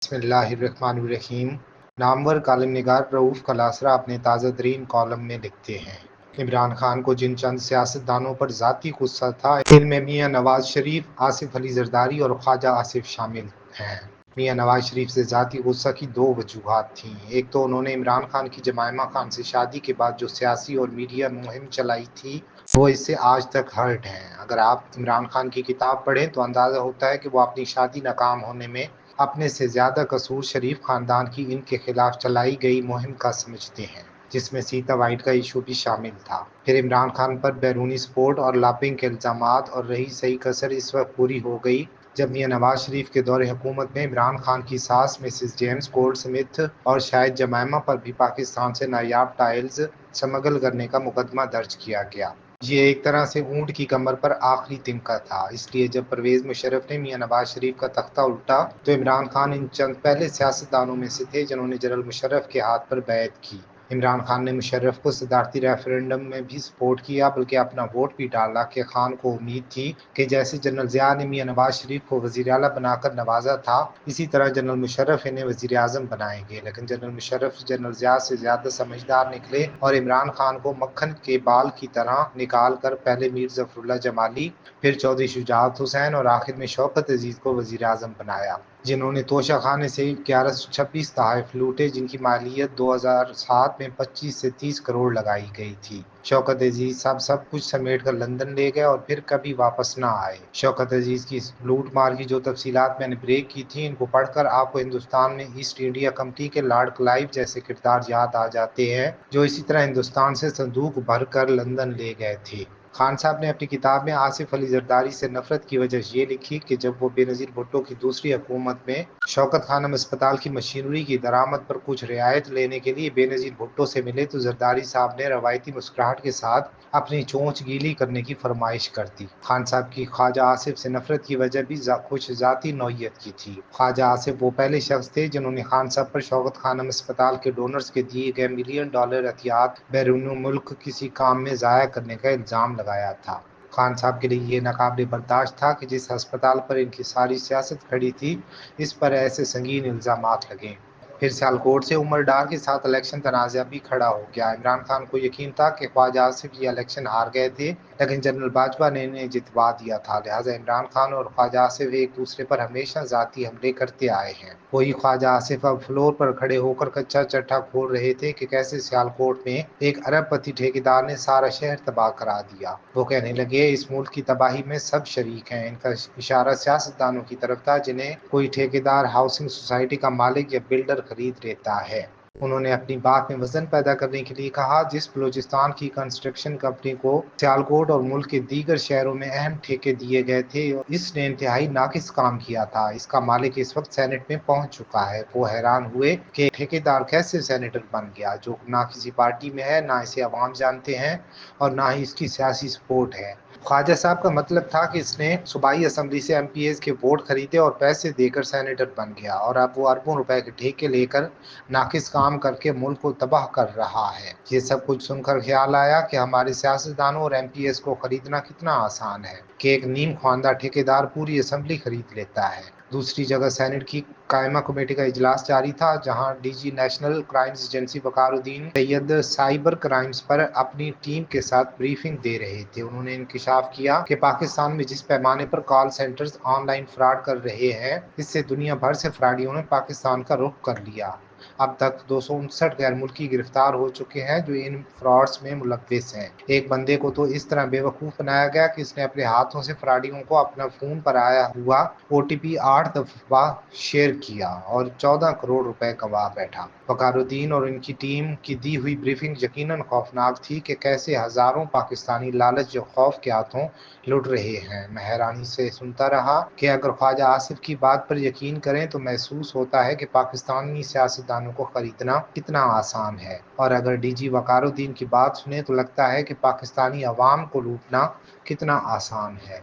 بسم اللہ الرحمن الرحیم۔ نامور کالم نگار رؤوف کلاسرا اپنے تازہ ترین کالم میں لکھتے ہیں، عمران خان کو جن چند سیاستدانوں پر ذاتی غصہ تھا، ان میں میاں نواز شریف، آصف علی زرداری اور خواجہ آصف شامل ہیں۔ میاں نواز شریف سے ذاتی غصہ کی دو وجوہات تھیں۔ ایک تو انہوں نے عمران خان کی جمائمہ خان سے شادی کے بعد جو سیاسی اور میڈیا مہم چلائی تھی، وہ اس سے آج تک ہرٹ ہیں۔ اگر آپ عمران خان کی کتاب پڑھیں تو اندازہ ہوتا ہے کہ وہ اپنی شادی ناکام ہونے میں اپنے سے زیادہ قصور شریف خاندان کی ان کے خلاف چلائی گئی مہم کا سمجھتے ہیں، جس میں سیتا وائٹ کا ایشو بھی شامل تھا۔ پھر عمران خان پر بیرونی سپورٹ اور لابنگ کے الزامات، اور رہی صحیح کسر اس وقت پوری ہو گئی جب میاں نواز شریف کے دور حکومت میں عمران خان کی ساس مسز جیمز گولڈ سمتھ اور شاہد جمائمہ پر بھی پاکستان سے نایاب ٹائلز سمگل کرنے کا مقدمہ درج کیا گیا۔ یہ ایک طرح سے اونٹ کی کمر پر آخری تنکا تھا۔ اس لیے جب پرویز مشرف نے میاں نواز شریف کا تختہ الٹا تو عمران خان ان چند پہلے سیاستدانوں میں سے تھے جنہوں نے جنرل مشرف کے ہاتھ پر بیعت کی۔ عمران خان نے مشرف کو صدارتی ریفرنڈم میں بھی سپورٹ کیا، بلکہ اپنا ووٹ بھی ڈالا کہ خان کو امید تھی کہ جیسے جنرل ضیاء نے میاں نواز شریف کو وزیر اعلیٰ بنا کر نوازا تھا، اسی طرح جنرل مشرف انہیں وزیر اعظم بنائیں گے۔ لیکن جنرل مشرف جنرل ضیاء سے زیادہ سمجھدار نکلے اور عمران خان کو مکھن کے بال کی طرح نکال کر پہلے میر ظفر اللہ جمالی، پھر چودھری شجاعت حسین اور آخر میں شوکت عزیز کو وزیر اعظم بنایا، جنہوں نے توشہ خانے سے 1126 تحائف لوٹے، جن کی مالیت 2007 میں 25 سے 30 کروڑ لگائی گئی تھی۔ شوکت عزیز صاحب سب کچھ سمیٹ کر لندن لے گئے اور پھر کبھی واپس نہ آئے۔ شوکت عزیز کی اس لوٹ مار کی جو تفصیلات میں نے بریک کی تھیں، ان کو پڑھ کر آپ کو ہندوستان میں ایسٹ انڈیا کمپنی کے لارڈ کلائیو جیسے کردار یاد آ جاتے ہیں، جو اسی طرح ہندوستان سے صندوق بھر کر لندن لے گئے تھے۔ خان صاحب نے اپنی کتاب میں آصف علی زرداری سے نفرت کی وجہ یہ لکھی کہ جب وہ بے نظیر بھٹو کی دوسری حکومت میں شوکت خانم اسپتال کی مشینری کی درآمد پر کچھ رعایت لینے کے لیے بے نظیر بھٹو سے ملے تو زرداری صاحب نے روایتی مسکراہٹ کے ساتھ اپنی چونچ گیلی کرنے کی فرمائش کر دی۔ خان صاحب کی خواجہ آصف سے نفرت کی وجہ بھی کچھ ذاتی نوعیت کی تھی۔ خواجہ آصف وہ پہلے شخص تھے جنہوں نے خان صاحب پر شوکت خانم اسپتال کے ڈونرز کے دیے گئے $1 ملین عطیات بیرون ملک کسی کام میں ضائع کرنے کا الزام لگایا تھا۔ خان صاحب کے لیے یہ ناقابل برداشت تھا کہ جس ہسپتال پر ان کی ساری سیاست کھڑی تھی، اس پر ایسے سنگین الزامات لگیں۔ پھر سیالکوٹ سے عمر ڈار کے ساتھ الیکشن تنازعہ بھی کھڑا ہو گیا۔ عمران خان کو یقین تھا کہ خواجہ آصف یہ الیکشن ہار گئے تھے، لیکن جنرل باجوہ نے انہیں جتوا دیا تھا، لہٰذا عمران خان اور خواجہ آصف ایک دوسرے پر ہمیشہ ذاتی حملے کرتے آئے ہیں۔ وہی خواجہ آصف اب فلور پر کھڑے ہو کر کچا چٹھا کھول رہے تھے کہ کیسے سیالکوٹ میں ایک ارب پتی ٹھیکیدار نے سارا شہر تباہ کرا دیا۔ وہ کہنے لگے، اس ملک کی تباہی میں سب شریک ہیں۔ ان کا اشارہ سیاستدانوں کی طرف تھا جنہیں کوئی ٹھیکیدار ہاؤسنگ سوسائٹی کا مالک یا بلڈر خرید لیتا ہے۔ انہوں نے اپنی بات میں وزن پیدا کرنے کے لیے کہا، جس بلوچستان کی کنسٹرکشن کمپنی کو سیالکوٹ اور ملک کے دیگر شہروں میں اہم ٹھیکے دیے گئے تھے، اس نے انتہائی ناقص کام کیا تھا۔ اس کا مالک اس وقت سینٹ میں پہنچ چکا ہے۔ وہ حیران ہوئے کہ ایک ٹھیکیدار کیسے سینیٹر بن گیا، جو نہ کسی پارٹی میں ہے، نہ اسے عوام جانتے ہیں اور نہ ہی اس کی سیاسی سپورٹ ہے۔ خواجہ صاحب کا مطلب تھا کہ اس نے صوبائی اسمبلی سے MPs کے ووٹ خریدے اور پیسے دے کر سینیٹر بن گیا، اور اب وہ اربوں روپے کے ٹھیکے لے کر ناقص کام کر کے ملک کو تباہ کر رہا ہے۔ یہ سب کچھ سن کر خیال آیا کہ ہمارے سیاستدانوں اور MPs کو خریدنا کتنا آسان ہے کہ ایک نیم خواندہ ٹھیکیدار پوری اسمبلی خرید لیتا ہے۔ دوسری جگہ سینٹ کی قائمہ کمیٹی کا اجلاس جاری تھا، جہاں DG نیشنل کرائمز ایجنسی وقار الدین سید سائبر کرائمز پر اپنی ٹیم کے ساتھ بریفنگ دے رہے تھے۔ انہوں نے انکشاف کیا کہ پاکستان میں جس پیمانے پر کال سینٹرز آن لائن فراڈ کر رہے ہیں، اس سے دنیا بھر سے فراڈیوں نے پاکستان کا رخ کر لیا۔ اب تک 259 غیر ملکی گرفتار ہو چکے ہیں جو ان فراڈز میں ملوث ہیں۔ ایک بندے کو تو اس طرح بے وقوف بنایا گیا کہ اس نے اپنے ہاتھوں سے فراڈیوں کو اپنا فون پر آیا ہوا OTP 8 دفعہ شیئر کیا اور 14 کروڑ روپے گنوا بیٹھا۔ وقار الدین اور ان کی ٹیم کی دی ہوئی بریفنگ یقیناً خوفناک تھی کہ کیسے ہزاروں پاکستانی لالچ و خوف کے ہاتھوں لٹ رہے ہیں۔ میں حیرانی سے سنتا رہا کہ اگر خواجہ آصف کی بات پر یقین کریں تو محسوس ہوتا ہے کہ پاکستانی سیاستدانوں کو خریدنا کتنا آسان ہے، اور اگر DG وقار الدین کی بات سنیں تو لگتا ہے کہ پاکستانی عوام کو لوٹنا کتنا آسان ہے۔